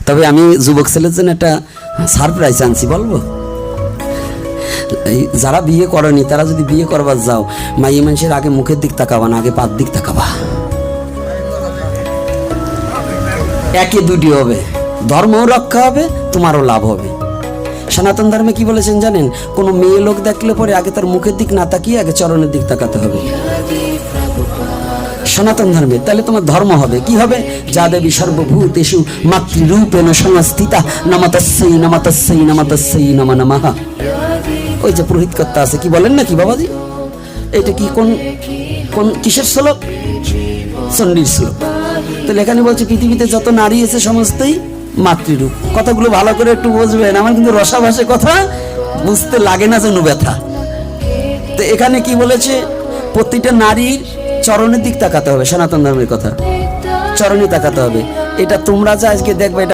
তবে আমি যুবক ছেলের জন্য একটা সারপ্রাইজ আনছি, বলবো? এই যারা বিয়ে করেনি তারা যদি বিয়ে করবার যাও, মাইয়ে মানুষের আগে মুখের দিক তাকাবা না, আগে পাত দিক তাকাবা। একে দুটি হবে, ধর্মও রক্ষা হবে, তোমারও লাভ হবে। সনাতন ধর্মে কি বলেছেন জানেন? কোনো মেয়ে লোক দেখলে পরে আগে তার মুখের দিক না তাকিয়ে আগে চরণের দিক তাকাতে হবে সনাতন ধর্মে। তাহলে তোমার ধর্ম হবে কি হবে? যা দেবী সর্বভূতেষু মাতৃরূপেণ সংস্থিতা নমতস্যৈ নমতস্যৈ নমতস্যৈ নমঃ নমঃ। ওই যে পুরোহিত কর্তা আছে, কি বলেন নাকি বাবাজি? এটা কি কোন কোন কিসের শ্লোক? চণ্ডীর শ্লোক। তাহলে এখানে বলছে পৃথিবীতে যত নারী আছে সমস্তই মাতৃরূপ। কথাগুলো ভালো করে একটু বুঝবেন, আমার কিন্তু রসা ভাষে কথা বুঝতে লাগে না যেন ব্যথা। তো এখানে কি বলেছে? প্রতিটা নারীর চরণের দিক তাকাতে হবে, সনাতন ধর্মের কথা, চরণে তাকাতে হবে। এটা তোমরা যা আজকে দেখবে